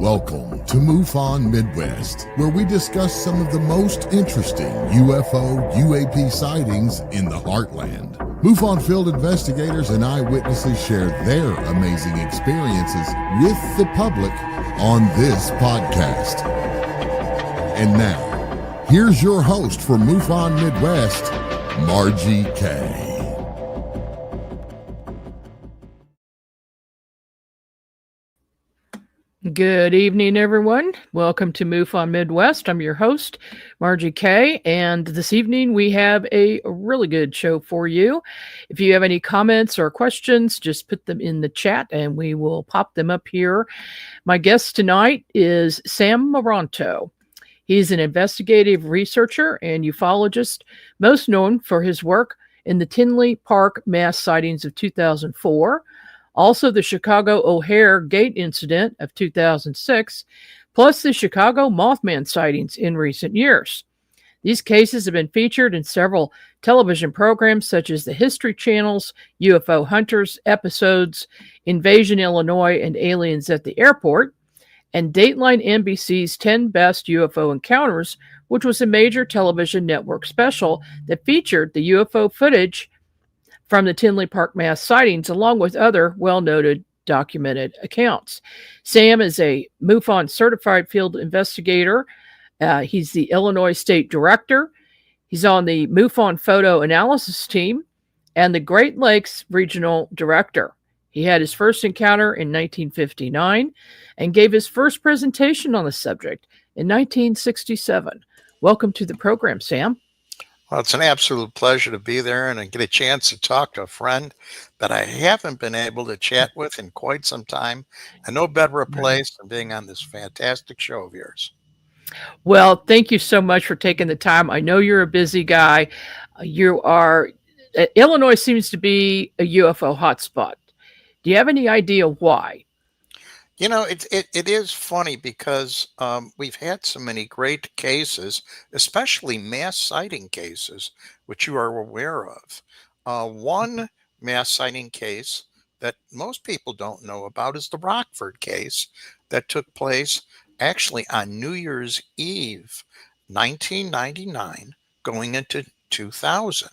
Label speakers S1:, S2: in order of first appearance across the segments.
S1: Welcome to MUFON Midwest, where we discuss some of the most interesting UFO, UAP sightings in the heartland. MUFON field investigators and eyewitnesses share their amazing experiences with the public on this podcast. And now, here's your host for MUFON Midwest, Margie K.
S2: Good evening, everyone. Welcome to MUFON Midwest. I'm your host, Margie K. And this evening we have a really good show for you. If you have any comments or questions, just put them in the chat and we will pop them up here. My guest tonight is Sam Maranto. He's an investigative researcher and ufologist, most known for his work in the Tinley Park Mass Sightings of 2004, also the Chicago O'Hare Gate incident of 2006, plus the Chicago Mothman sightings in recent years. These cases have been featured in several television programs such as the History Channel's UFO Hunters episodes, Invasion Illinois and Aliens at the Airport, and Dateline NBC's 10 Best UFO Encounters, which was a major television network special that featured the UFO footage from the Tinley Park Mass Sightings, along with other well-noted documented accounts. Sam is a MUFON certified field investigator. He's the Illinois State Director. He's on the MUFON photo analysis team and the Great Lakes Regional Director. He had his first encounter in 1959 and gave his first presentation on the subject in 1967. Welcome to the program, Sam.
S3: Well, it's an absolute pleasure to be there and get a chance to talk to a friend that I haven't been able to chat with in quite some time. And no better a place than being on this fantastic show of yours.
S2: Well, thank you so much for taking the time. I know you're a busy guy. Illinois seems to be a UFO hotspot. Do you have any idea why?
S3: You know, it is funny because we've had so many great cases, especially mass sighting cases, which you are aware of. One mass sighting case that most people don't know about is the Rockford case that took place actually on New Year's Eve, 1999, going into 2000.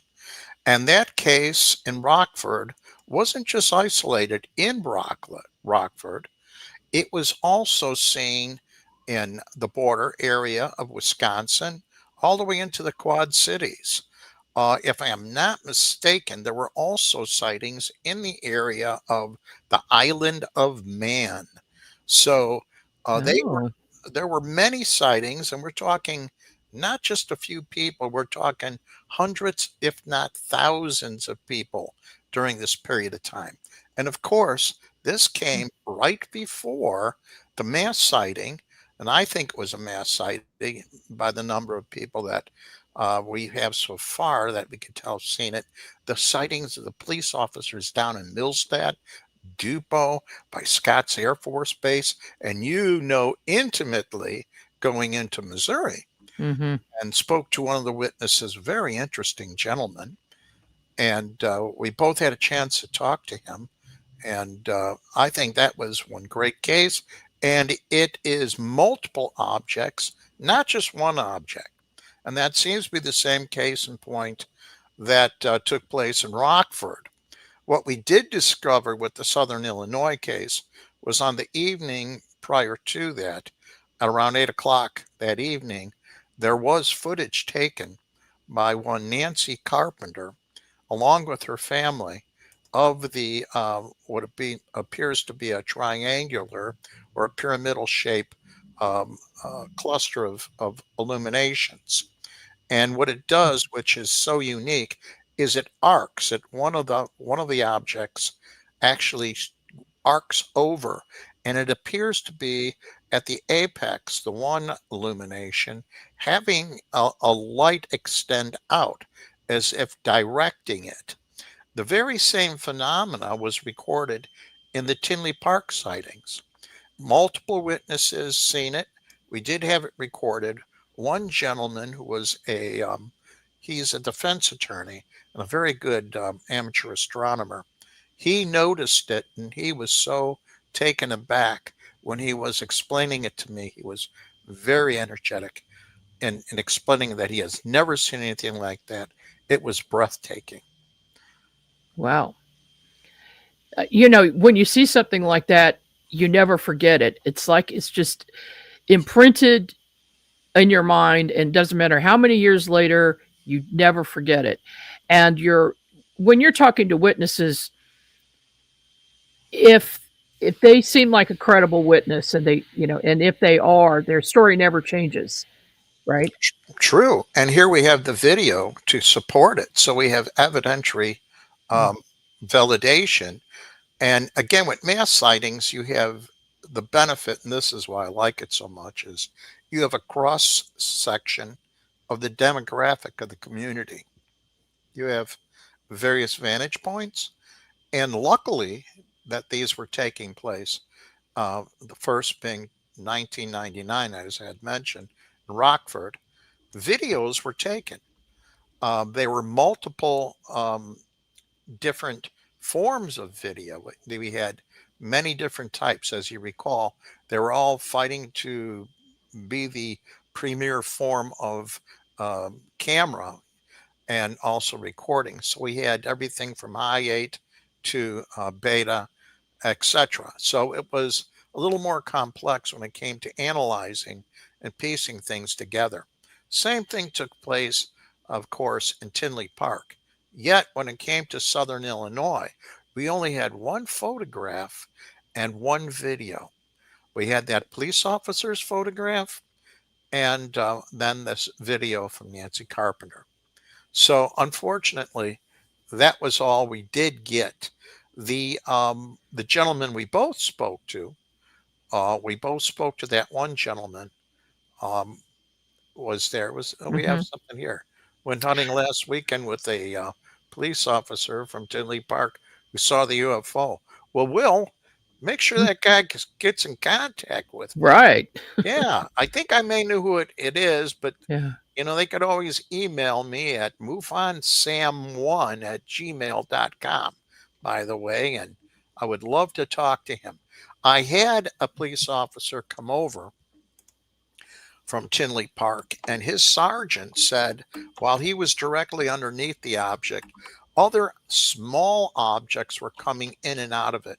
S3: And that case in Rockford wasn't just isolated in Rockford. It was also seen in the border area of Wisconsin, all the way into the Quad Cities. If I am not mistaken, there were also sightings in the area of the Island of Man. So there were many sightings, and we're talking not just a few people, we're talking hundreds, if not thousands of people during this period of time. And of course, this came right before the mass sighting, and I think it was a mass sighting by the number of people that we have so far that we could tell have seen it. The sightings of the police officers down in Millstadt, Dupo, by Scotts Air Force Base, and you know intimately going into Missouri, and spoke to one of the witnesses, very interesting gentleman, and we both had a chance to talk to him. And I think that was one great case. And it is multiple objects, not just one object. And that seems to be the same case in point that took place in Rockford. What we did discover with the Southern Illinois case was on the evening prior to that, at around 8 o'clock that evening, there was footage taken by one Nancy Carpenter, along with her family, of the what appears to be a triangular or a pyramidal shape cluster of illuminations. And what it does, which is so unique, is it arcs. One of the objects actually arcs over, and it appears to be at the apex, the one illumination, having a light extend out as if directing it. The very same phenomena was recorded in the Tinley Park sightings. Multiple witnesses seen it. We did have it recorded. One gentleman who was he's a defense attorney and a very good amateur astronomer. He noticed it and he was so taken aback when he was explaining it to me, he was very energetic in explaining that he has never seen anything like that. It was breathtaking.
S2: Wow. You know, when you see something like that, you never forget it. It's like it's just imprinted in your mind, and doesn't matter how many years later, you never forget it. And when you're talking to witnesses, if they seem like a credible witness, and they, you know, and if they are, their story never changes, right?
S3: True. And here we have the video to support it. So we have evidentiary
S2: Mm.
S3: um, validation. And again, with mass sightings, you have the benefit, and this is why I like it so much, is you have a cross section of the demographic of the community. You have various vantage points. And luckily that these were taking place, the first being 1999, as I had mentioned, in Rockford, videos were taken. There were multiple different forms of video. We had many different types, as you recall. They were all fighting to be the premier form of camera and also recording. So we had everything from high 8 to beta, etc. So it was a little more complex when it came to analyzing and piecing things together. Same thing took place, of course, in Tinley Park. Yet when it came to Southern Illinois, we only had one photograph and one video. We had that police officer's photograph and then this video from Nancy Carpenter. So unfortunately, that was all we did get. The gentleman we both spoke to that one gentleman, um, was there. Was we have
S2: Hmm.
S3: something here? Went hunting last weekend with a police officer from Tinley Park who saw the UFO. Well, Will, make sure that guy gets in contact with me.
S2: Right.
S3: Yeah, I think I may know who it is, but
S2: Yeah.
S3: they could always email me at mufonsam1@gmail.com, by the way, and I would love to talk to him. I had a police officer come over from Tinley Park, and his sergeant said while he was directly underneath the object, other small objects were coming in and out of it.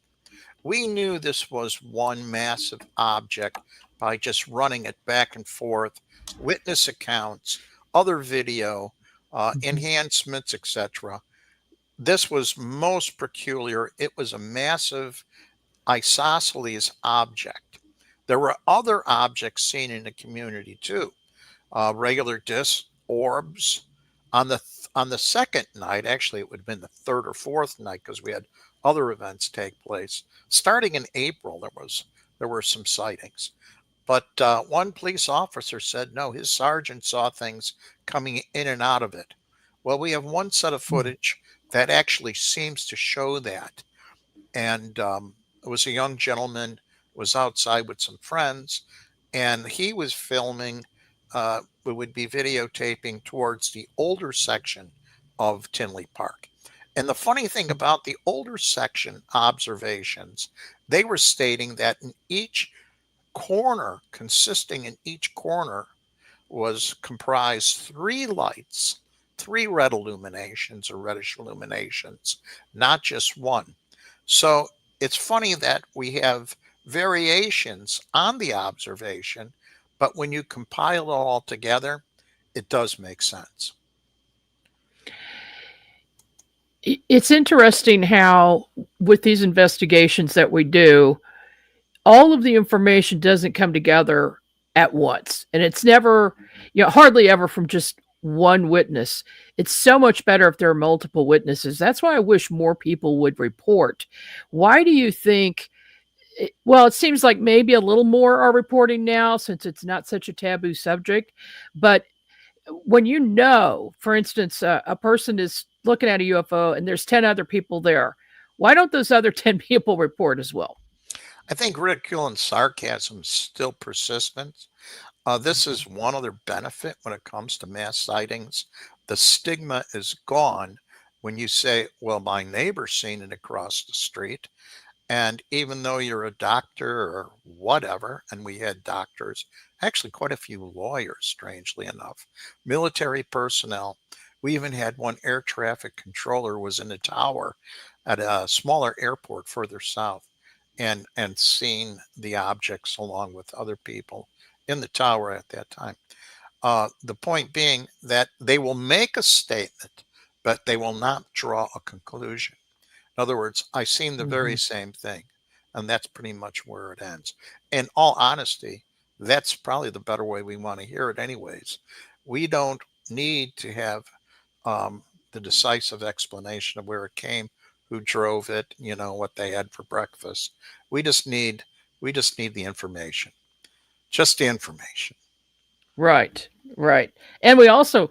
S3: We knew this was one massive object by just running it back and forth, witness accounts, other video,
S2: Mhm.
S3: enhancements, etc. This was most peculiar. It was a massive isosceles object. There were other objects seen in the community too, regular disc orbs. On the second night, actually, it would have been the third or fourth night because we had other events take place. Starting in April, there were some sightings, but one police officer said no, his sergeant saw things coming in and out of it. Well, we have one set of
S2: Mm.
S3: footage that actually seems to show that, and it was a young gentleman was outside with some friends, and he was filming. We would be videotaping towards the older section of Tinley Park. And the funny thing about the older section observations, they were stating that in each corner was comprised three lights, three red illuminations or reddish illuminations, not just one. So it's funny that we have variations on the observation, but when you compile it all together, it does make sense.
S2: It's interesting how, with these investigations that we do, all of the information doesn't come together at once. And it's never, hardly ever from just one witness. It's so much better if there are multiple witnesses. That's why I wish more people would report. Why do you think? Well, it seems like maybe a little more are reporting now since it's not such a taboo subject. But when for instance, a person is looking at a UFO and there's 10 other people there, why don't those other 10 people report as well?
S3: I think ridicule and sarcasm is still persistent. This
S2: Mhm.
S3: is one other benefit when it comes to mass sightings. The stigma is gone when you say, well, my neighbor's seen it across the street. And even though you're a doctor or whatever, and we had doctors, actually quite a few lawyers, strangely enough, military personnel. We even had one air traffic controller was in a tower at a smaller airport further south and seen the objects along with other people in the tower at that time. The point being that they will make a statement, but they will not draw a conclusion. In other words, I seen the very
S2: Mhm.
S3: same thing, and that's pretty much where it ends. In all honesty, that's probably the better way we want to hear it, anyways. We don't need to have um, the decisive explanation of where it came, who drove it, what they had for breakfast. We just need we just need the information, just the information.
S2: Right, right. And we also,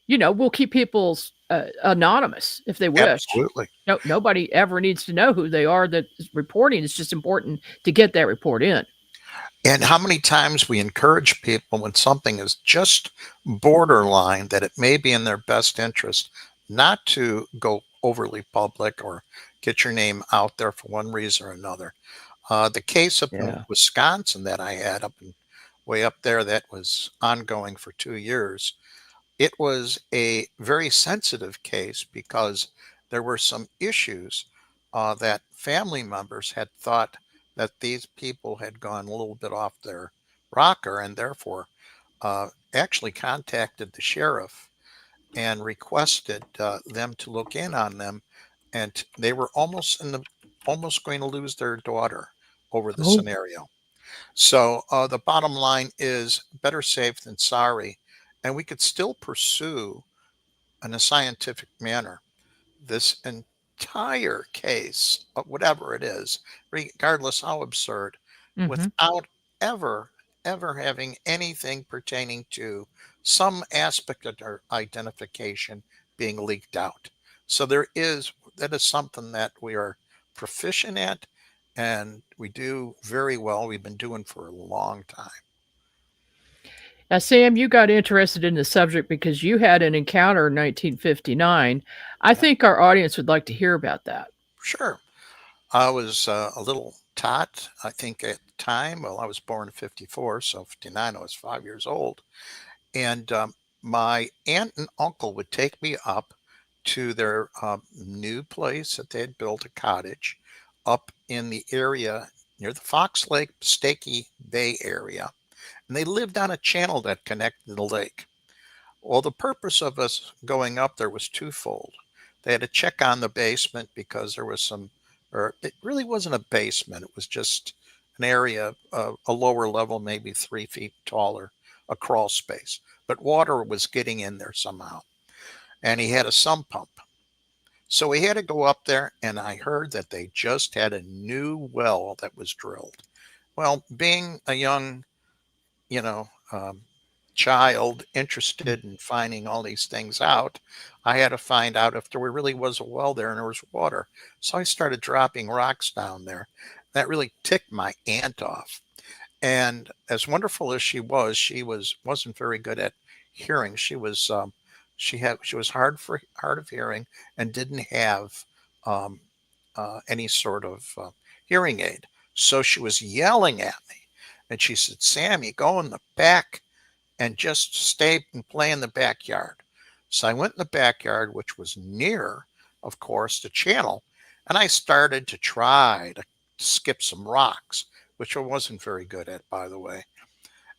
S2: we'll keep people's anonymous if they wish.
S3: Absolutely.
S2: No, nobody ever needs to know who they are that is reporting. It's just important to get that report in.
S3: And how many times we encourage people when something is just borderline that it may be in their best interest not to go overly public or get your name out there for one reason or another. The case up in
S2: Yeah.
S3: Wisconsin that I had way up there that was ongoing for 2 years, it was a very sensitive case because there were some issues that family members had thought that these people had gone a little bit off their rocker and therefore actually contacted the sheriff and requested them to look in on them. And they were almost going to lose their daughter over the
S2: Oh.
S3: scenario. So the bottom line is better safe than sorry. And we could still pursue in a scientific manner this entire case of whatever it is, regardless how absurd,
S2: Hmm.
S3: without ever, ever having anything pertaining to some aspect of their identification being leaked out. So that is something that we are proficient at and we do very well. We've been doing for a long time.
S2: Now, Sam, you got interested in the subject because you had an encounter in 1959. I
S3: Yeah,
S2: think our audience would like to hear about that.
S3: sure. I was a little tot, I think, at the time. Well, I was born in 54, so 59, I was 5 years old. And my aunt and uncle would take me up to their new place that they had built, a cottage up in the area near the Fox Lake, Stakey Bay area. And they lived on a channel that connected the lake. Well, the purpose of us going up there was twofold. They had to check on the basement because there was or it really wasn't a basement. It was just an area, a lower level, maybe 3 feet taller, a crawl space. But water was getting in there somehow. And he had a sump pump. So we had to go up there, and I heard that they just had a new well that was drilled. Well, being a young you know, child interested in finding all these things out, I had to find out if there really was a well there and there was water. So I started dropping rocks down there. That really ticked my aunt off. And as wonderful as she wasn't very good at hearing. She was hard of hearing and didn't have um, any sort of hearing aid. So she was yelling at me, and she said, "Sammy, go in the back and just stay and play in the backyard." So I went in the backyard, which was near, of course, the channel, and I started to try to skip some rocks, which I wasn't very good at, by the way.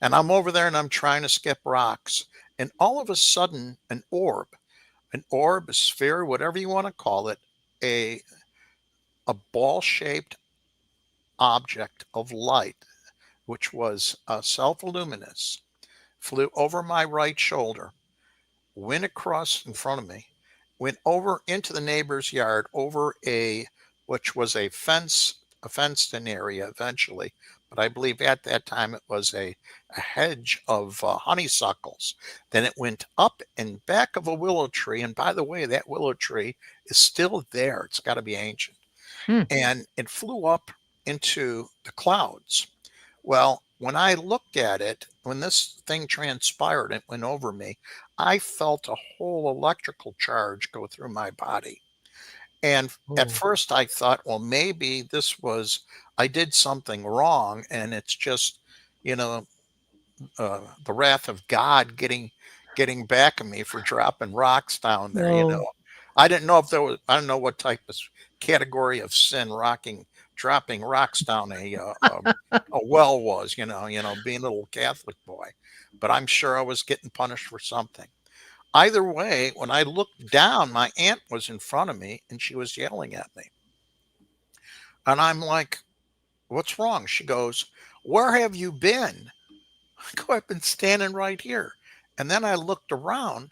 S3: And I'm over there and I'm trying to skip rocks. And all of a sudden, an orb, a sphere, whatever you want to call it, a, a ball shaped object of light, which was self luminous, flew over my right shoulder, went across in front of me, went over into the neighbor's yard, over which was a fenced in area eventually. But I believe at that time it was a hedge of honeysuckles. Then it went up and back of a willow tree. And by the way, that willow tree is still there. It's got to be ancient.
S2: Hmm.
S3: And it flew up into the clouds. Well, when I looked at it, when this thing transpired, it went over me, I felt a whole electrical charge go through my body. And at
S2: Oh.
S3: first I thought, well, maybe I did something wrong and it's just, you know, the wrath of God getting back at me for dropping rocks down there.
S2: Oh.
S3: I didn't know if I don't know what type of category of sin dropping rocks down a well was, being a little Catholic boy, but I'm sure I was getting punished for something. Either way, when I looked down, my aunt was in front of me and she was yelling at me. And I'm like, what's wrong? She goes, where have you been? I go, I've been standing right here. And then I looked around.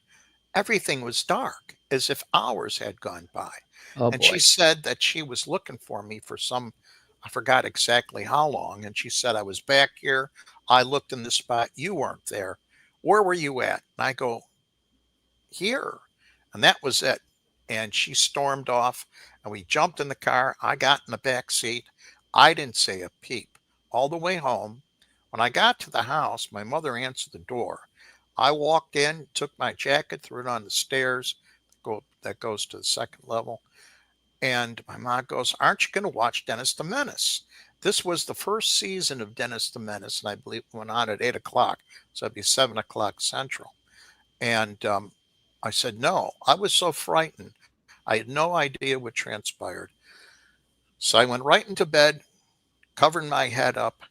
S3: Everything was dark, as if hours had gone by.
S2: Oh
S3: And she
S2: boy.
S3: said that she was looking for me for I forgot exactly how long. And she said, I was back here. I looked in the spot. You weren't there. Where were you at? And I go, here. And that was it. And she stormed off and we jumped in the car. I got in the back seat. I didn't say a peep all the way home. When I got to the house, my mother answered the door. I walked in, took my jacket, threw it on the stairs that goes to the second level. And my mom goes, aren't you going to watch Dennis the Menace? This was the first season of Dennis the Menace, and I believe it went on at 8 o'clock. So it'd be 7 o'clock Central. And I said, no, I was so frightened. I had no idea what transpired. So I went right into bed, covered my head up.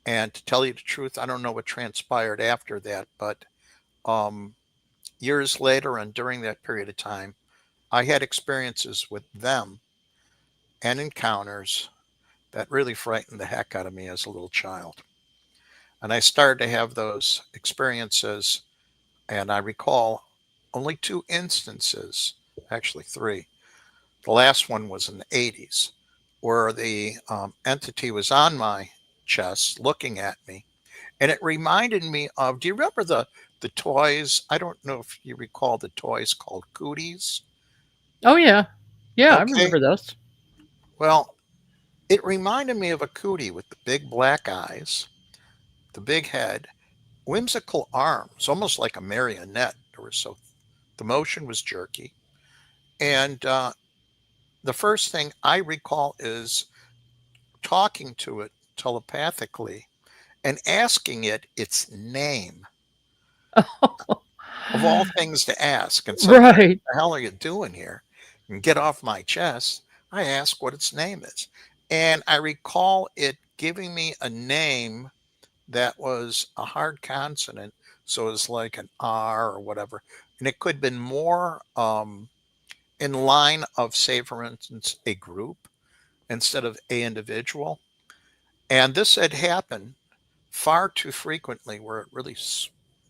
S3: And to tell you the truth, I don't know what transpired after that. But um, years later and during that period of time, I had experiences with them and encounters that really frightened the heck out of me as a little child. And I started to have those experiences. And I recall only two instances, actually three. The last one was in the 80s, where the entity was on my chest looking at me. And it reminded me of, do you remember the toys? I don't know if you recall the toys called cooties.
S2: Oh yeah. Yeah, I
S3: Okay.
S2: remember those.
S3: Well, it reminded me of a cootie with the big black eyes, the big head, whimsical arms, almost like a marionette. The motion was jerky. And the first thing I recall is talking to it telepathically and asking it its name, of all things to ask. And so, what
S2: Right.
S3: the hell are you doing here? And get off my chest. I ask what its name is. And I recall it giving me a name that was a hard consonant. So it was like an R or whatever. And it could have been more in line of, say, for instance, a group instead of a individual. And this had happened far too frequently where it really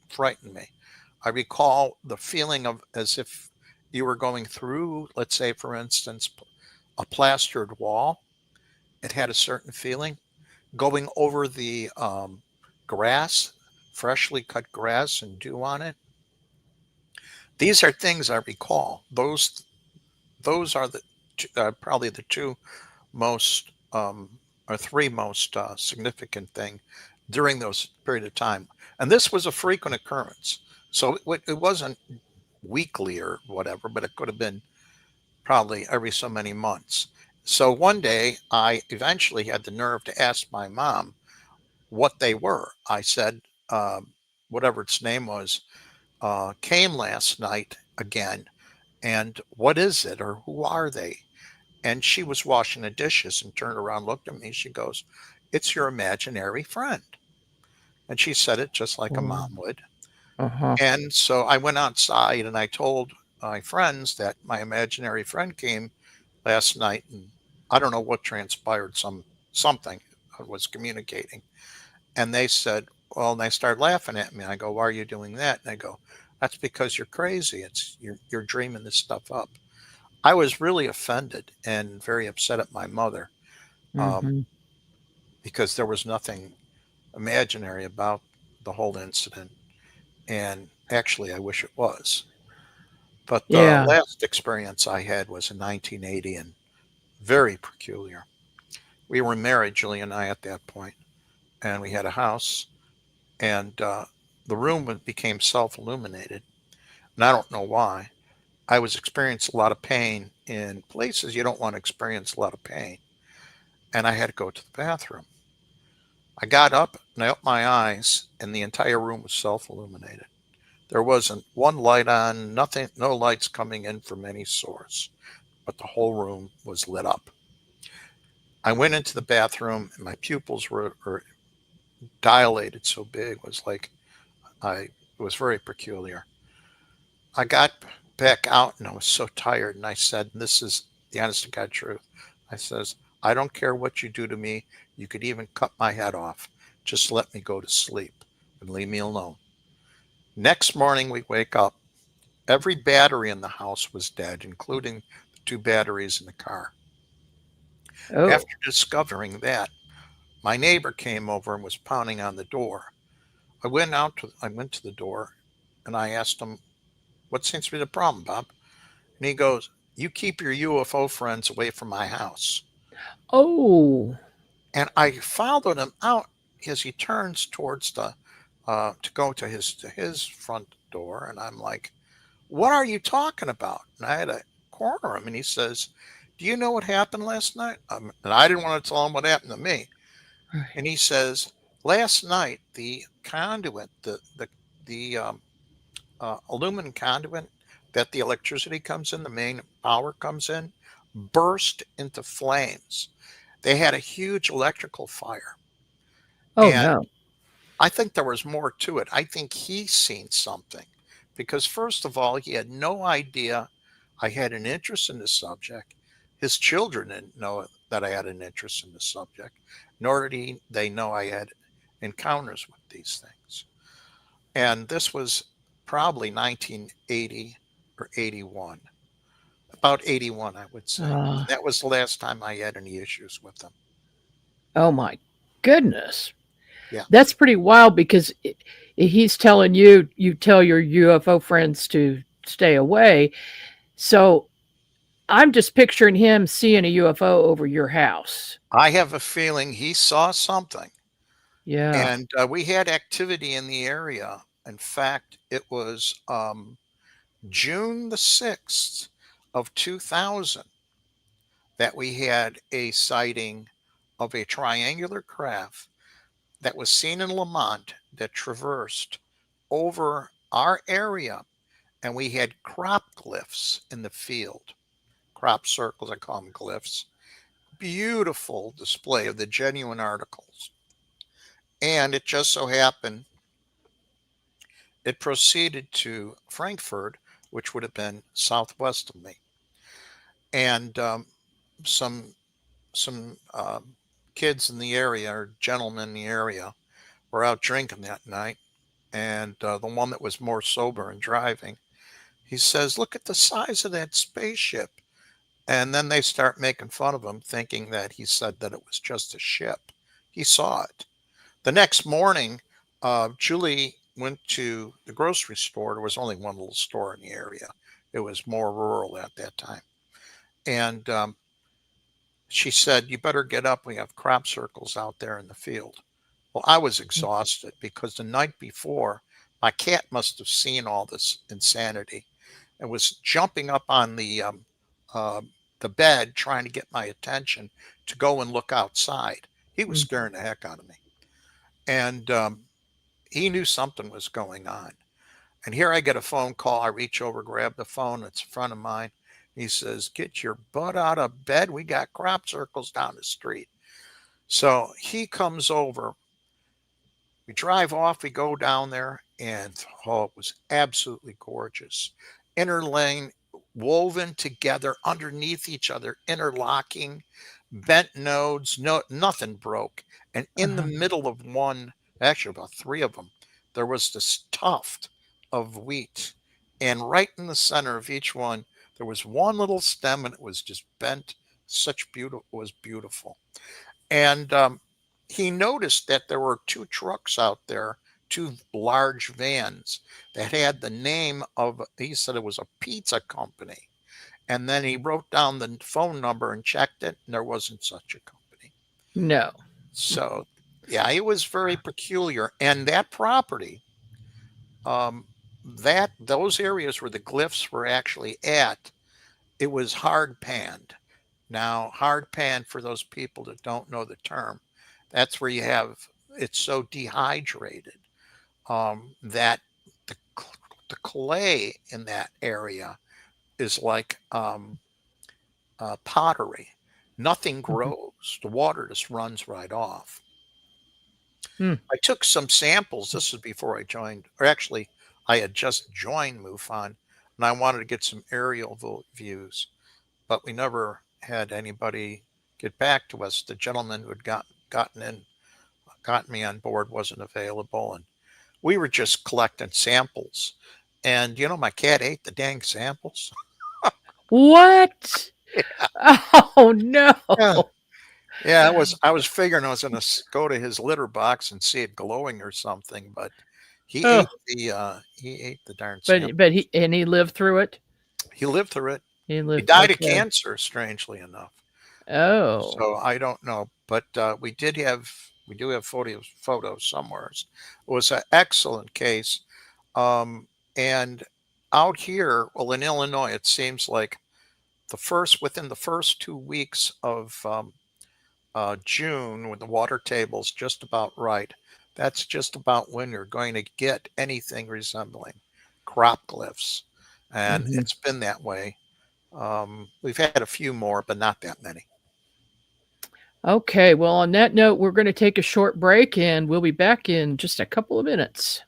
S3: frightened me. I recall the feeling of as if you were going through, let's say, for instance, a plastered wall. It had a certain feeling. Going over the grass, freshly cut grass and dew on it. These are things I recall. Those are probably the two most or three most significant thing during those period of time. And this was a frequent occurrence. So it wasn't weekly or whatever, but it could have been probably every so many months. So one day I eventually had the nerve to ask my mom what they were. I said, whatever its name was, came last night again. And what is it or who are they? And she was washing the dishes and turned around, looked at me. She goes, it's your imaginary friend. And she said it just like a
S2: Oh.
S3: mom would.
S2: Uh-huh.
S3: And so I went outside and I told my friends that my imaginary friend came last night and I don't know what transpired, something I was communicating. And they said, well, and they started laughing at me. I go, why are you doing that? And they go, that's because you're crazy. You're dreaming this stuff up. I was really offended and very upset at my mother um,
S2: Mm-hmm.
S3: because there was nothing imaginary about the whole incident. And actually, I wish it was. But the
S2: Yeah.
S3: last experience I had was in 1980 and very peculiar. We were married, Julie and I, at that point, and we had a house, and the room became self illuminated. And I don't know why. I was experiencing a lot of pain in places you don't want to experience a lot of pain. And I had to go to the bathroom. I got up and I opened my eyes, and the entire room was self illuminated. There wasn't one light on, nothing, no lights coming in from any source, but the whole room was lit up. I went into the bathroom and my pupils were dilated so big. It was like it was very peculiar. I got back out and I was so tired, and I said, this is the honest to God truth. I says, I don't care what you do to me. You could even cut my head off. Just let me go to sleep and leave me alone. Next morning we wake up. Every battery in the house was dead, including the two batteries in the car.
S2: Oh,
S3: After discovering that, my neighbor came over and was pounding on the door. I went to the door and I asked him, what seems to be the problem, Bob? And he goes, you keep your UFO friends away from my house.
S2: oh,
S3: And I followed him out as he turns towards the to go to his front door, and I'm like, "What are you talking about?" And I had to corner him, and he says, "Do you know what happened last night?" And I didn't want to tell him what happened to me.
S2: right.
S3: And he says, "Last night, the conduit, the aluminum conduit that the electricity comes in, the main power comes in, burst into flames. They had a huge electrical fire."
S2: Oh
S3: And
S2: no.
S3: I think there was more to it. I think he's seen something because, first of all, he had no idea I had an interest in the subject. His children didn't know that I had an interest in the subject, nor did they know I had encounters with these things. And this was probably 1980 or 81, about 81, I would say.
S2: Uh,
S3: And that was the last time I had any issues with them.
S2: oh my goodness.
S3: Yeah.
S2: That's pretty wild because he's telling you, you tell your UFO friends to stay away. So I'm just picturing him seeing a UFO over your house.
S3: I have a feeling he saw something.
S2: Yeah.
S3: And we had activity in the area. In fact, it was June the 6th of 2000 that we had a sighting of a triangular craft that was seen in Lamont that traversed over our area. And we had crop glyphs in the field, crop circles, I call them glyphs. Beautiful display of the genuine articles. And it just so happened it proceeded to Frankfurt, which would have been southwest of me. And some kids in the area, or gentlemen in the area, were out drinking that night. And the one that was more sober and driving, he says, "Look at the size of that spaceship." And then they start making fun of him, thinking that he said that it was just a ship. He saw it. The next morning, Julie went to the grocery store. There was only one little store in the area. It was more rural at that time. And she said, "You better get up. We have crop circles out there in the field." Well, I was exhausted because the night before, my cat must have seen all this insanity and was jumping up on uh, the bed trying to get my attention to go and look outside. He was
S2: Mm.
S3: scaring the heck out of me. And he knew something was going on. And here I get a phone call. I reach over, grab the phone. It's a friend of mine. He says, "Get your butt out of bed. We got crop circles down the street." So he comes over. We drive off. We go down there. And oh, it was absolutely gorgeous. Inner lane, woven together underneath each other, interlocking, bent nodes. No, nothing broke. And in the
S2: Uh-huh.
S3: middle of one, actually about three of them, there was this tuft of wheat. And right in the center of each one, there was one little stem, and it was just bent. Such beautiful, it was beautiful. And he noticed that there were two trucks out there, two large vans that had the name of, he said it was a pizza company. And then he wrote down the phone number and checked it, and there wasn't such a company.
S2: No.
S3: So, yeah, it was very peculiar. And that property, um, those areas where the glyphs were actually at, it was hard panned. Now, hard pan, for those people that don't know the term, that's where you have it's so dehydrated that the the clay in that area is like pottery. Nothing
S2: Mhm.
S3: grows. The water just runs right off.
S2: Mm.
S3: I took some samples. This was before I joined, or actually, I had just joined MUFON, and I wanted to get some aerial views, but we never had anybody get back to us. The gentleman who had gotten me on board wasn't available, and we were just collecting samples. And my cat ate the dang samples.
S2: What? Oh no.
S3: Yeah, yeah. I was figuring I was going to go to his litter box and see it glowing or something, but
S2: Oh,
S3: he ate the darn
S2: but
S3: sample.
S2: he lived through it.
S3: He lived through it.
S2: He
S3: He
S2: lived.
S3: died of
S2: Okay.
S3: cancer, strangely enough.
S2: Oh.
S3: So I don't know, but we do have photos somewhere. It was an excellent case, and out here, well, in Illinois, it seems like within the first 2 weeks of June, when the water table's just about right, that's just about when you're going to get anything resembling crop glyphs, and
S2: Mhm.
S3: it's been that way. We've had a few more, but not that many.
S2: Okay. Well, on that note, we're going to take a short break, and we'll be back in just a couple of minutes.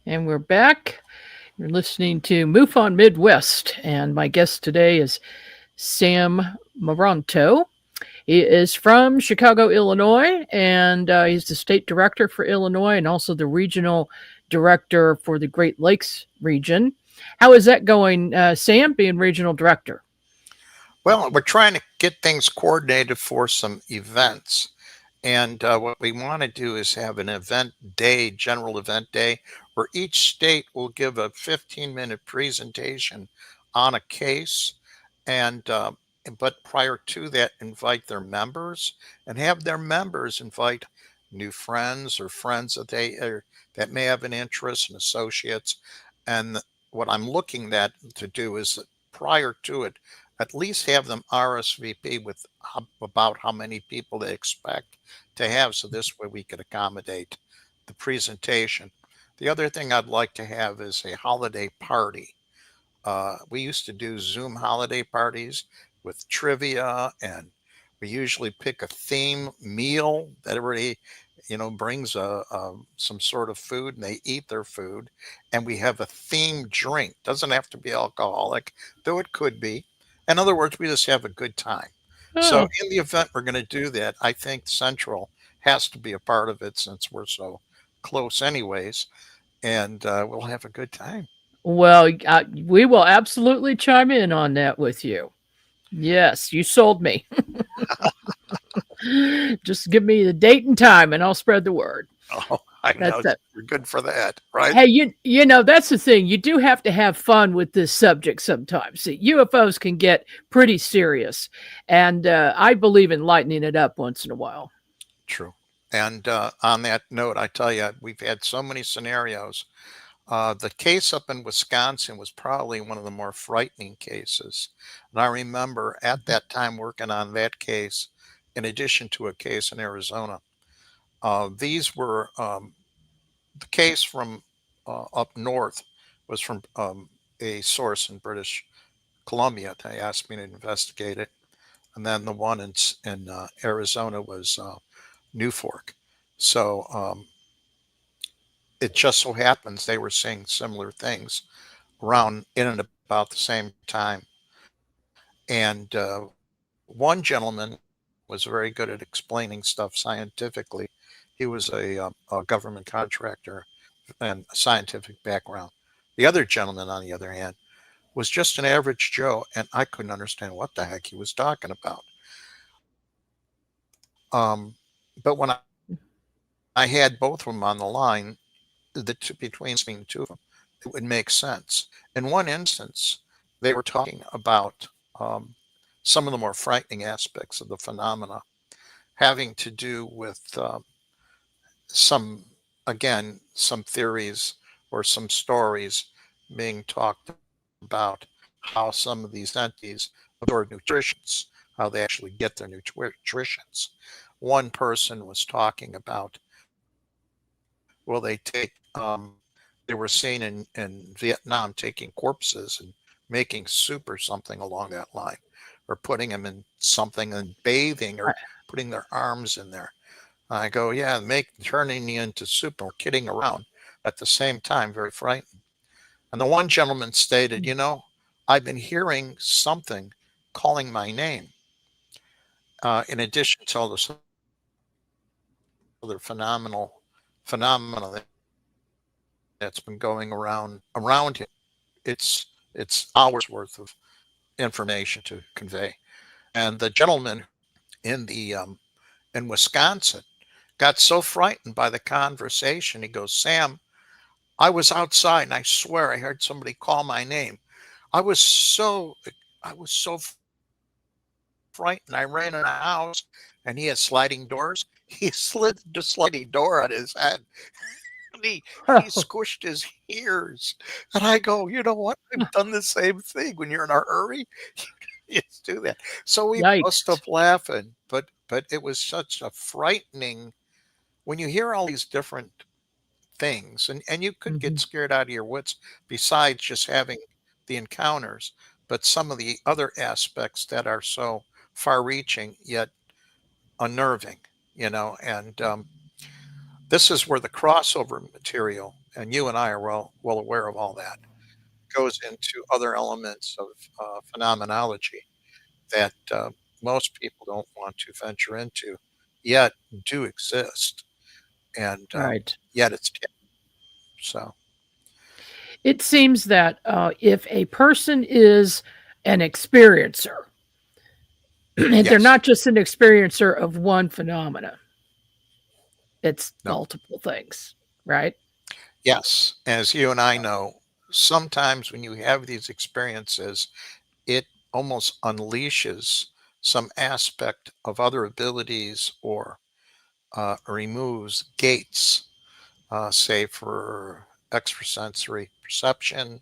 S2: And we're back. You're listening to MUFON Midwest, and my guest today is Sam Maranto. He is from Chicago, Illinois, and he's the state director for Illinois and also the regional director for the Great Lakes region. How is that going, Sam, being regional director?
S3: Well, we're trying to get things coordinated for some events. And what we want to do is have an event day, general event day, where each state will give a 15-minute presentation on a case. And but prior to that, invite their members and have their members invite new friends or friends that may have an interest and associates. And what I'm looking to do is that prior to it, at least have them RSVP with about how many people they expect to have, so this way we could accommodate the presentation. The other thing I'd like to have is a holiday party. We used to do Zoom holiday parties with trivia, and we usually pick a theme meal that everybody, brings some sort of food and they eat their food, and we have a themed drink. Doesn't have to be alcoholic, though it could be. In other words, we just have a good time. So
S2: Oh,
S3: in the event we're going to do that, I think Central has to be a part of it since we're so close anyways. and we'll have a good time.
S2: Well, we will absolutely chime in on that with you. Yes, you sold me. Just give me the date and time, and I'll spread the word.
S3: Oh, I know
S2: That's it.
S3: you're good for that, right?
S2: Hey, you know that's the thing. You do have to have fun with this subject sometimes. See, UFOs can get pretty serious, and I believe in lightening it up once in a while.
S3: True. And on that note, I tell you, we've had so many scenarios. The case up in Wisconsin was probably one of the more frightening cases. And I remember at that time working on that case, in addition to a case in Arizona. These were the case from up north was from a source in British Columbia. They asked me to investigate it. And then the one in Arizona was New Fork. So it just so happens they were seeing similar things around in and about the same time. And one gentleman was very good at explaining stuff scientifically. He was a government contractor and a scientific background. The other gentleman, on the other hand, was just an average Joe, and I couldn't understand what the heck he was talking about. But when I had both of them on the line, between the two of them, it would make sense. In one instance, they were talking about some of the more frightening aspects of the phenomena having to do with some, again, some theories or some stories being talked about how some of these entities absorb nutritions, how they actually get their nutritions. One person was talking about, well, they were seen in Vietnam taking corpses and making soup or something along that line, or putting them in something and bathing or putting their arms in there. I go, yeah, turning you into soup or kidding around. At the same time, very frightened. And the one gentleman stated, I've been hearing something calling my name, in addition to all this other phenomena that's been going around him. It's hours worth of information to convey. And the gentleman in the in Wisconsin got so frightened by the conversation. He goes, Sam, I was outside and I swear I heard somebody call my name. I was so I was so frightened. I ran in a house and he had sliding doors. He slid the sliding door on his head. He squished his ears. And I go, you know what? I've done the same thing. When you're in a hurry, you just do that. So we bust
S2: Yikes.
S3: up laughing. But it was such a frightening when you hear all these different things, and you could get scared out of your wits besides just having the encounters, but some of the other aspects that are so far reaching yet unnerving, and this is where the crossover material, and you and I are well aware of all that, goes into other elements of phenomenology that most people don't want to venture into, yet do exist, and
S2: Right.
S3: yet it's so.
S2: It seems that if a person is an experiencer, they're
S3: Yes.
S2: not just an experiencer of one phenomena, it's
S3: No.
S2: multiple things, right?
S3: Yes. As you and I know, sometimes when you have these experiences, it almost unleashes some aspect of other abilities or removes gates, say for extrasensory perception,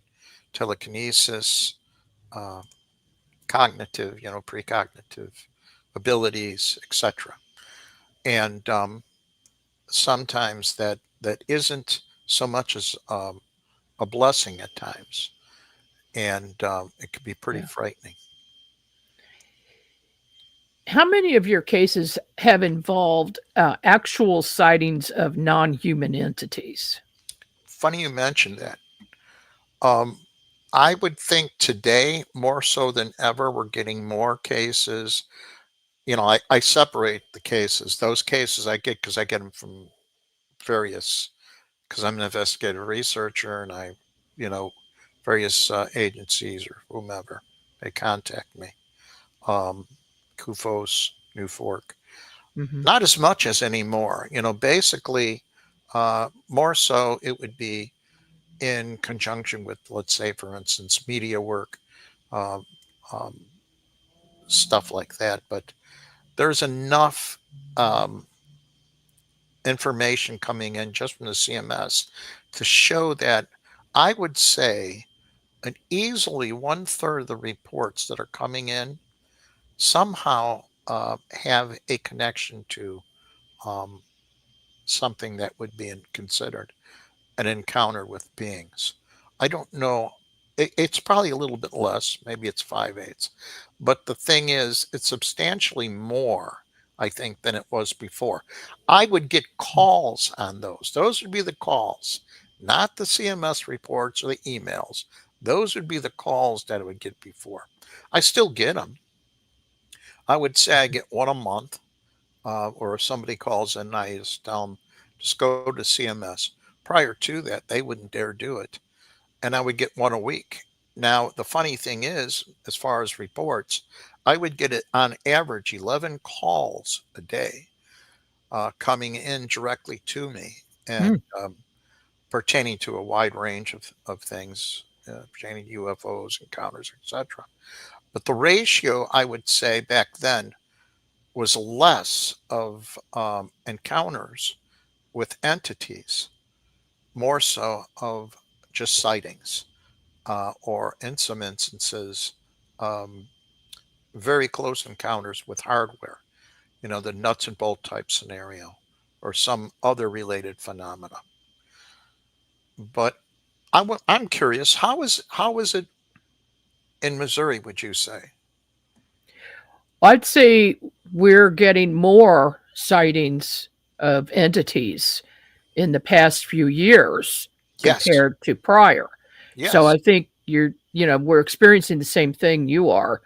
S3: telekinesis, uh, cognitive, precognitive abilities, etc. And sometimes that isn't so much as a blessing at times, and it can be pretty
S2: Yeah.
S3: frightening.
S2: How many of your cases have involved actual sightings of non human entities?
S3: Funny you mentioned that. Um, I would think today, more so than ever, we're getting more cases. I separate the cases. Those cases I get because I get them from various because I'm an investigative researcher, and you know, various agencies or whomever, they contact me. Um, CUFOS, New Fork.
S2: Hmm.
S3: Not as much as anymore. Basically, more so it would be in conjunction with, let's say, for instance, media work, um, um, stuff like that. But there's enough um, information coming in just from the CMS to show that I would say an easily one third of the reports that are coming in somehow have a connection to um, something that would be considered an encounter with beings. I don't know. It's probably a little bit less. Maybe it's 5/8. But the thing is, it's substantially more, I think, than it was before. I would get calls on those. Those would be the calls, not the CMS reports or the emails. Those would be the calls that I would get before. I still get them. I would say I get one a month, or if somebody calls in, I just tell them, just go to CMS. Prior to that, they wouldn't dare do it. And I would get one a week. Now, the funny thing is, as far as reports, I would get it on average 11 calls a day coming in directly to me and pertaining to a wide range of things, pertaining to UFOs, encounters, etc. But the ratio, I would say back then, was less of encounters with entities, more so of just sightings. Or in some instances, um, very close encounters with hardware, the nuts and bolt type scenario, or some other related phenomena. But I'm curious, how is it in Missouri? Would you say?
S2: I'd say we're getting more sightings of entities in the past few years
S3: Yes,
S2: compared to prior. So
S3: yes.
S2: I think we're experiencing the same thing you are.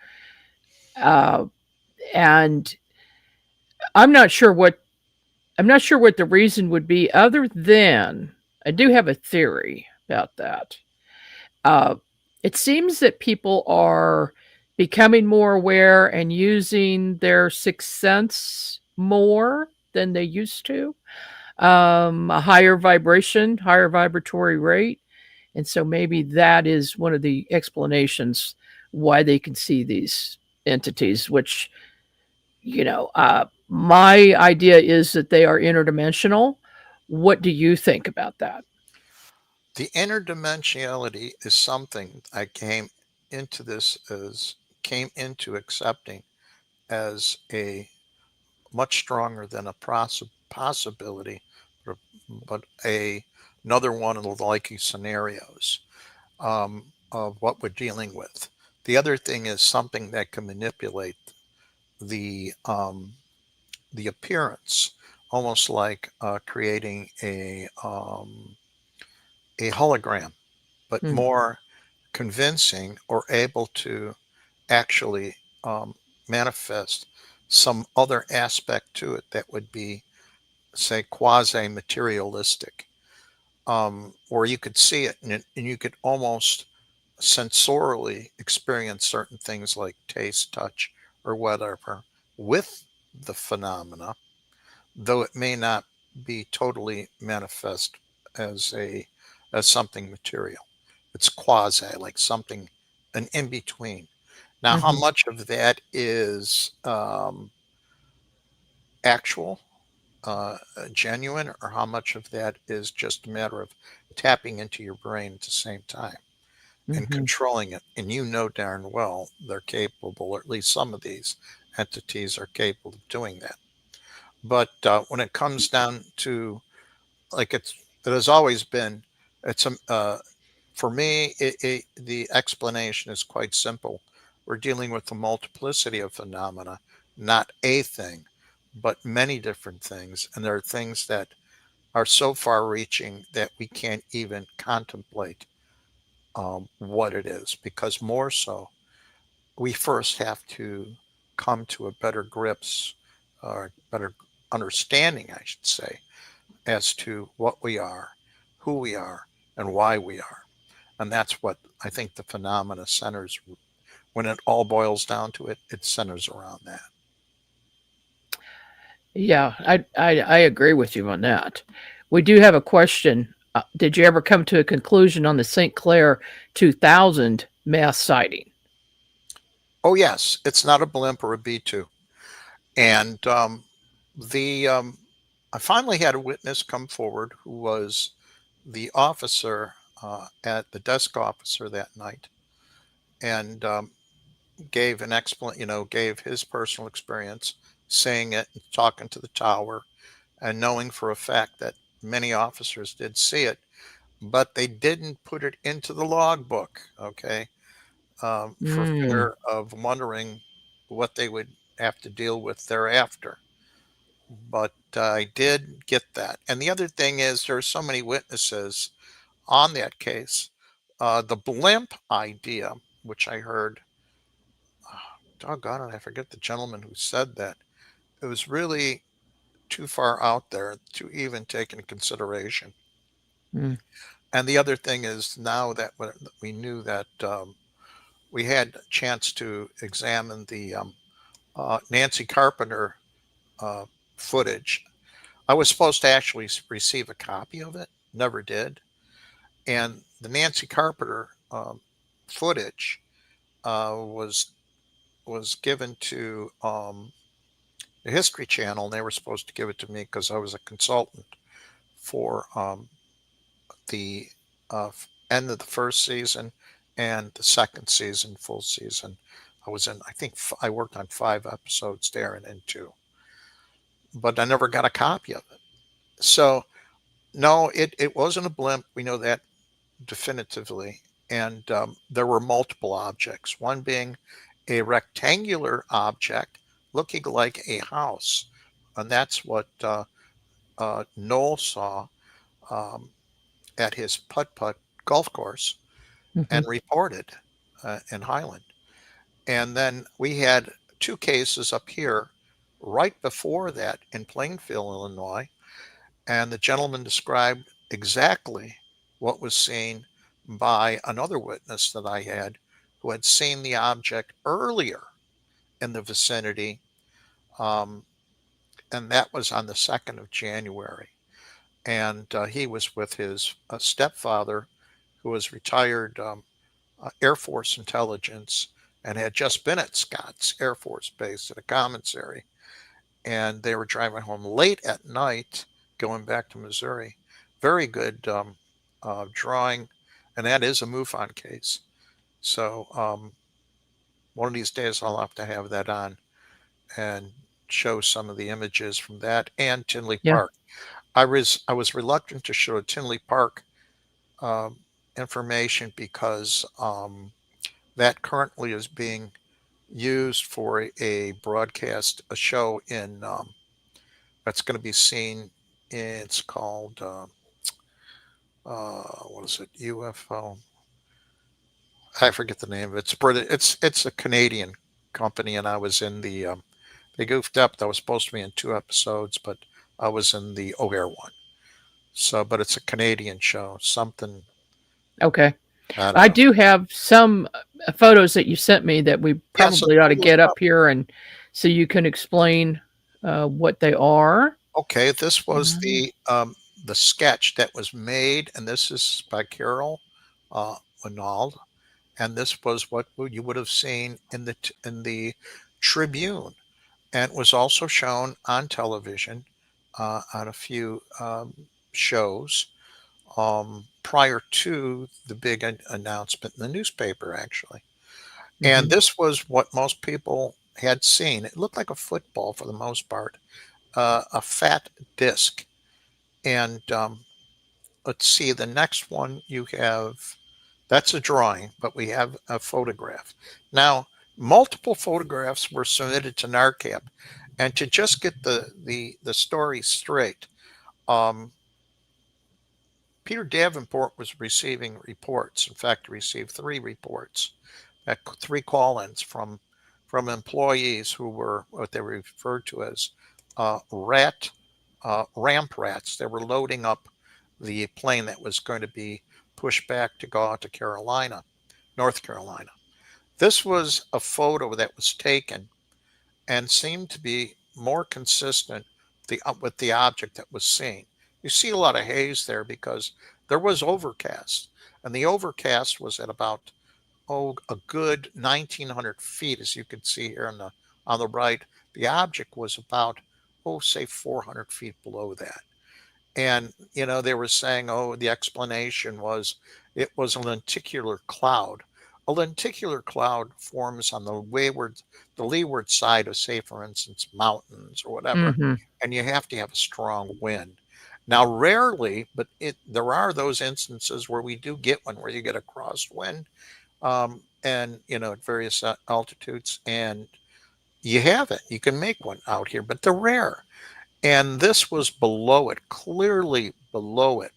S2: Uh, and I'm not sure what I'm not sure what the reason would be other than I do have a theory about that. Uh, it seems that people are becoming more aware and using their sixth sense more than they used to. A higher vibration, higher vibratory rate. And so maybe that is one of the explanations why they can see these entities, which, my idea is that they are interdimensional. What do you think about that?
S3: The interdimensionality is something I came into accepting as a much stronger than a possibility, but, another one of the likely scenarios of what we're dealing with. The other thing is something that can manipulate the um, the appearance, almost like creating a hologram, but
S2: Mm,
S3: more convincing or able to actually manifest some other aspect to it that would be, say, quasi materialistic, or you could see it and you could almost sensorily experience certain things like taste, touch, or whatever with the phenomena, though it may not be totally manifest as a as something material. It's quasi, like something an in between. Now, how
S2: mhm,
S3: much of that is actual, genuine, or how much of that is just a matter of tapping into your brain at the same time and
S2: mhm,
S3: controlling it? And you know darn well they're capable, or at least some of these entities are capable of doing that. But when it comes down to, like, it has always been, it's for me, the explanation is quite simple. We're dealing with a multiplicity of phenomena, not a thing, but many different things. And there are things that are so far reaching that we can't even contemplate what it is, because more so, we first have to come to a better grips or better understanding, I should say, as to what we are, who we are, and why we are. And that's what I think the phenomena centers. When it all boils down to it, it centers around that.
S2: Yeah, I agree with you on that. We do have a question. Did you ever come to a conclusion on the St. Clair 2000 mass sighting?
S3: Oh, yes, it's not a blimp or a B-2. And the I finally had a witness come forward who was the officer at the desk officer that night, and gave an gave his personal experience, saying it, talking to the tower, and knowing for a fact that many officers did see it, but they didn't put it into the logbook. Okay, for
S2: Mm,
S3: fear of wondering what they would have to deal with thereafter. But I did get that. And the other thing is, there are so many witnesses on that case. The blimp idea, which I heard, doggone it, I forget the gentleman who said that. It was really too far out there to even take into consideration.
S2: mm,
S3: And the other thing is, now that we knew that we had a chance to examine the Nancy Carpenter uh, footage. I was supposed to actually receive a copy of it, never did. And the Nancy Carpenter footage uh, was was given to the History Channel, and they were supposed to give it to me because I was a consultant for the end of the first season and the second season, full season. I was in, I think I worked on 5 episodes there and into, but I never got a copy of it. So no, it wasn't a blimp. We know that definitively. And there were multiple objects, one being a rectangular object looking like a house. And that's what Noel saw um, at his putt putt golf course
S2: mhm,
S3: and reported in Highland. And then we had 2 cases up here right before that in Plainfield, Illinois. And the gentleman described exactly what was seen by another witness that I had, who had seen the object earlier in the vicinity. Um, and that was on the 2nd of January. And he was with his stepfather, who was retired Air Force intelligence and had just been at Scotts Air Force Base at a commissary. And they were driving home late at night, going back to Missouri. Very good drawing, and that is a MUFON case. So one of these days I'll have to have that on and show some of the images from that and Tinley
S2: yeah.
S3: Park. I was reluctant to show Tinley Park um, information because that currently is being used for a broadcast, a show in that's going to be seen. It's called what is it? UFO. I forget the name of it. It's British. It's a Canadian company, and I was in the. They goofed up. I was supposed to be in 2 episodes, but I was in the O'Hare one. So, but it's a Canadian show. Something
S2: Okay.
S3: I don't
S2: I
S3: know.
S2: do have some photos that you sent me that we
S3: Yeah. So
S2: probably ought to
S3: pull those
S2: get up
S3: up.
S2: here and so you can explain what they are.
S3: Okay, this was
S2: Um,
S3: the sketch that was made, and this is by Carol uh, Winald, and this was what you would have seen in the Tribune, and it was also shown on television on a few shows prior to the big announcement in the newspaper, actually. And
S2: mhm,
S3: this was what most people had seen. It looked like a football for the most part, a fat disc. And let's see, the next one you have, that's a drawing, but we have a photograph. Now, multiple photographs were submitted to NARCAB. And to just get the story straight, um, Peter Davenport was receiving reports. In fact, he received 3 reports, 3 call-ins from employees who were what they referred to as ramp rats. They were loading up the plane that was going to be pushed back to go out to Carolina, North Carolina. This was a photo that was taken and seemed to be more consistent with the object that was seen. You see a lot of haze there because there was overcast, and the overcast was at about a good 1,900 feet, as you can see here on the right. The object was about say 400 feet below that. And they were saying, the explanation was it was a lenticular cloud. A lenticular cloud forms on the leeward side of, say, for instance, mountains or whatever,
S2: Mm-hmm.
S3: and you have to have a strong wind. Now, rarely, but there are those instances where we do get one, where you get a crosswind, and at various altitudes, and you have it. You can make one out here, but they're rare. And this was below it, clearly below it.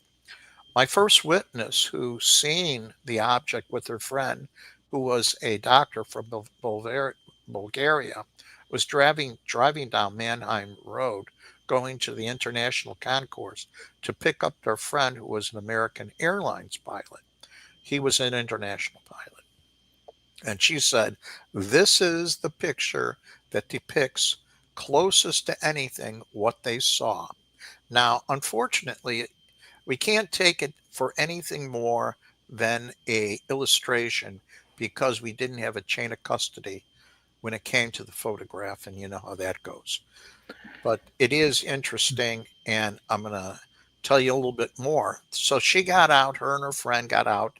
S3: My first witness who seen the object with her friend, who was a doctor from Bulgaria, was driving down Mannheim Road, going to the international concourse to pick up their friend, who was an American Airlines pilot. He was an international pilot. And she said, this is the picture that depicts closest to anything what they saw. Now, unfortunately, we can't take it for anything more than a illustration, because we didn't have a chain of custody when it came to the photograph, and you know how that goes. But it is interesting, and I'm going to tell you a little bit more. So she got out, her and her friend got out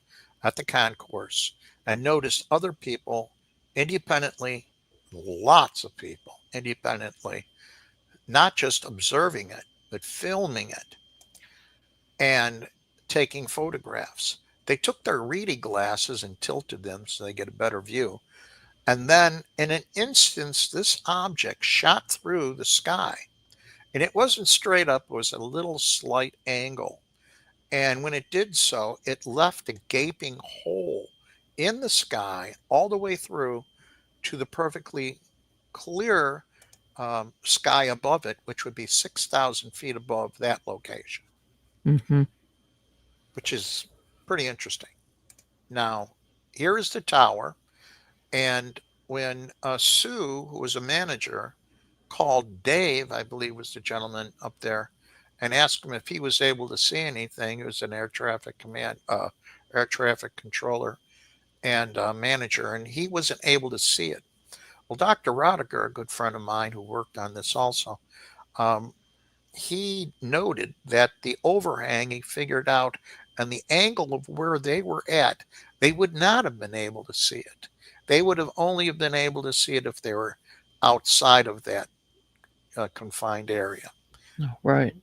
S3: at the concourse and noticed other people independently, lots of people independently, not just observing it, but filming it and taking photographs. They took their reading glasses and tilted them so they get a better view. And then in an instance, this object shot through the sky. And it wasn't straight up, it was a little slight angle. And when it did so, it left a gaping hole in the sky all the way through to the perfectly clear sky above it, which would be 6,000 feet above that location,
S2: Mm-hmm.
S3: which is pretty interesting. Now, here is the tower. And when Sue, who was a manager, called Dave, I believe was the gentleman up there, and asked him if he was able to see anything. He was an air traffic controller and manager, and he wasn't able to see it. Well, Dr. Rodiger, a good friend of mine who worked on this also, um, he noted that the overhang, he figured out, and the angle of where they were at, they would not have been able to see it. They would have only have been able to see it if they were outside of that confined area.
S2: Oh, right.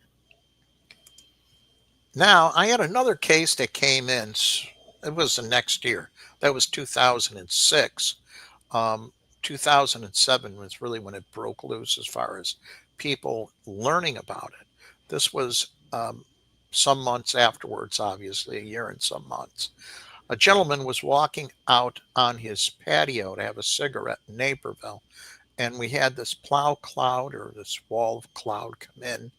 S3: Now, I had another case that came in. It was the next year. That was 2006. 2007 was really when it broke loose as far as people learning about it. This was some months afterwards, obviously, a year and some months. A gentleman was walking out on his patio to have a cigarette in Naperville, and we had this plow cloud, or this wall of cloud, come in.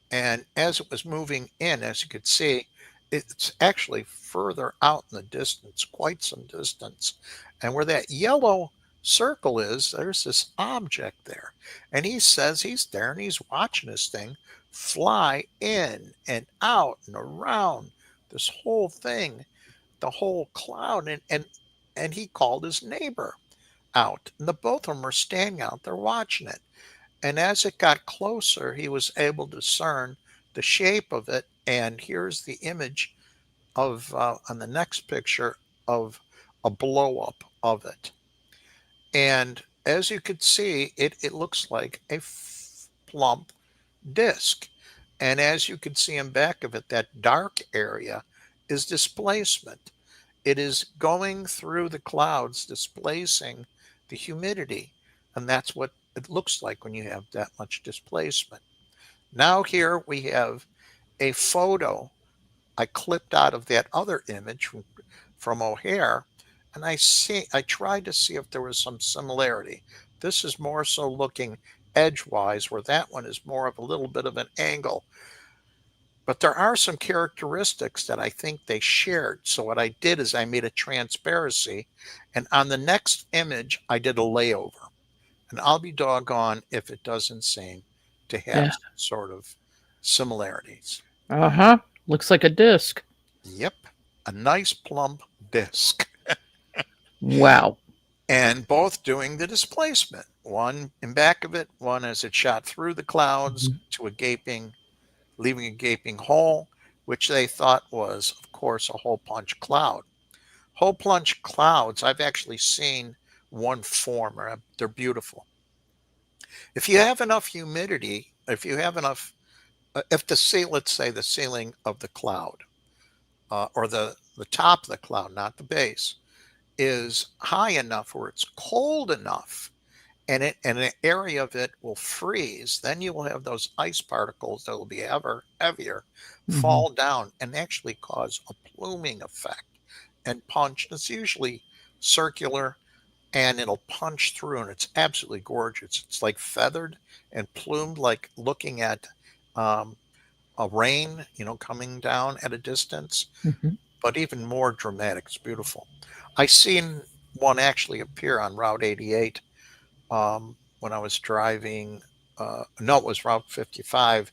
S3: And as it was moving in, as you could see, it's actually further out in the distance, quite some distance. And where that yellow circle is, there's this object there. And he says he's there and he's watching this thing fly in and out and around this whole thing, the whole cloud. And he called his neighbor out. And the both of them are standing out there watching it. And as it got closer, he was able to discern the shape of it. And here's the image of, on the next picture, of a blow up of it. And as you could see, it looks like a plump disc. And as you can see in back of it, that dark area is displacement. It is going through the clouds, displacing the humidity. And that's what it looks like when you have that much displacement. Now here we have a photo I clipped out of that other image from O'Hare, and I tried to see if there was some similarity. This is more so looking edgewise, where that one is more of a little bit of an angle. But there are some characteristics that I think they shared. So what I did is I made a transparency, and on the next image, I did a layover. And I'll be doggone if it doesn't seem to
S2: Yeah.
S3: have some sort of similarities.
S2: Uh-huh. Looks like a disc.
S3: Yep, a nice plump disc.
S2: Wow.
S3: And both doing the displacement. One in back of it, one as it shot through the clouds to leaving a gaping hole, which they thought was, of course, a hole punch cloud. Hole punch clouds, I've actually seen one form. They're beautiful. If you have enough humidity, if you have enough, if let's say the ceiling of the cloud, or the top of the cloud, not the base, is high enough where it's cold enough, and an area of it will freeze, then you will have those ice particles that will be ever heavier fall down and actually cause a pluming effect and punch. It's usually circular, and it'll punch through, and it's absolutely gorgeous. It's like feathered and plumed, like looking at a rain, coming down at a distance, but even more dramatic. It's beautiful. I seen one actually appear on Route 88 when I was driving. No, it was Route 55,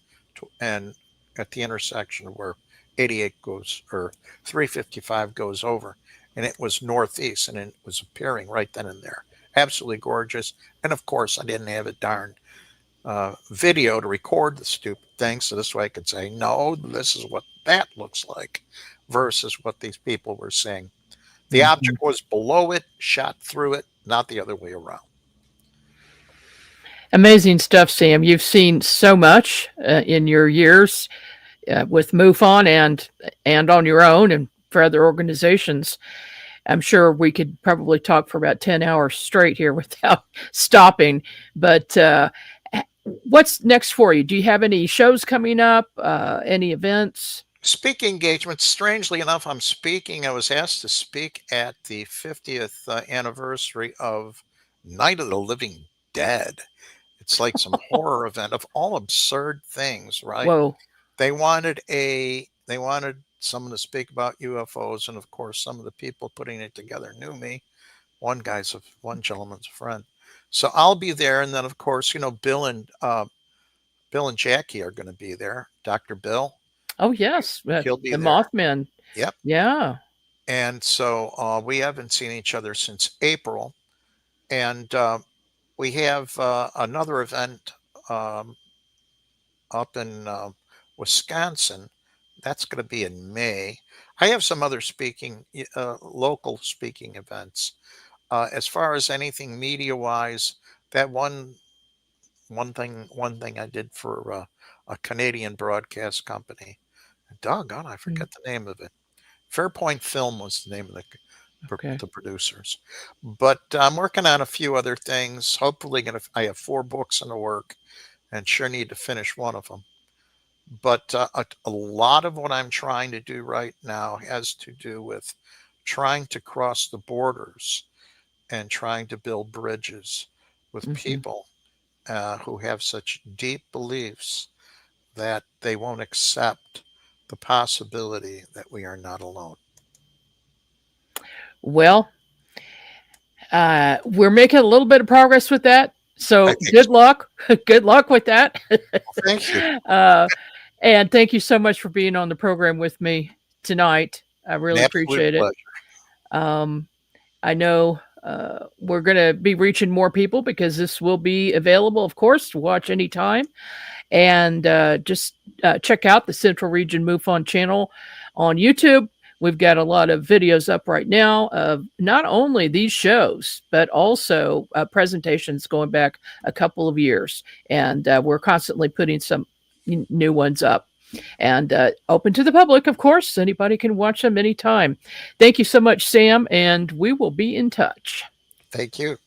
S3: and at the intersection where 88 goes, or 355 goes over, and it was northeast, and it was appearing right then and there. Absolutely gorgeous. And of course, I didn't have a darn video to record the stupid thing, so this way I could say, no, this is what that looks like, versus what these people were saying. The object was below it, shot through it, not the other way around.
S2: Amazing stuff, Sam. You've seen so much in your years with MUFON and on your own and for other organizations. I'm sure we could probably talk for about 10 hours straight here without stopping. But what's next for you? Do you have any shows coming up? Any events?
S3: Speaking engagements, strangely enough, I was asked to speak at the 50th anniversary of Night of the Living Dead. It's like some horror event of all absurd things, right?
S2: Whoa.
S3: They wanted someone to speak about UFOs, and of course, some of the people putting it together knew me. One gentleman's a friend, so I'll be there. And then, of course, Bill and Jackie are going to be there. Dr. Bill.
S2: Oh yes,
S3: he'll be
S2: the
S3: there.
S2: Mothman.
S3: Yep.
S2: Yeah.
S3: And so we haven't seen each other since April, and we have another event up in Wisconsin. That's going to be in May. I have some other local speaking events. As far as anything media-wise, that one thing I did for a Canadian broadcast company. Doggone, I forget the name of it. Fairpoint Film was the name of the producers. But I'm working on a few other things. Hopefully, I have 4 books in the work, and sure need to finish one of them. But a lot of what I'm trying to do right now has to do with trying to cross the borders and trying to build bridges with people who have such deep beliefs that they won't accept the possibility that we are not alone.
S2: Well, we're making a little bit of progress with that. So good luck. Good luck with that.
S3: Well, thank you.
S2: And thank you so much for being on the program with me tonight. I really appreciate it. I know we're going to be reaching more people because this will be available, of course, to watch anytime. And just check out the Central Region MUFON channel on YouTube. We've got a lot of videos up right now of not only these shows, but also presentations going back a couple of years. And we're constantly putting some new ones up. And open to the public, of course. Anybody can watch them anytime. Thank you so much, Sam, and we will be in touch.
S3: Thank you.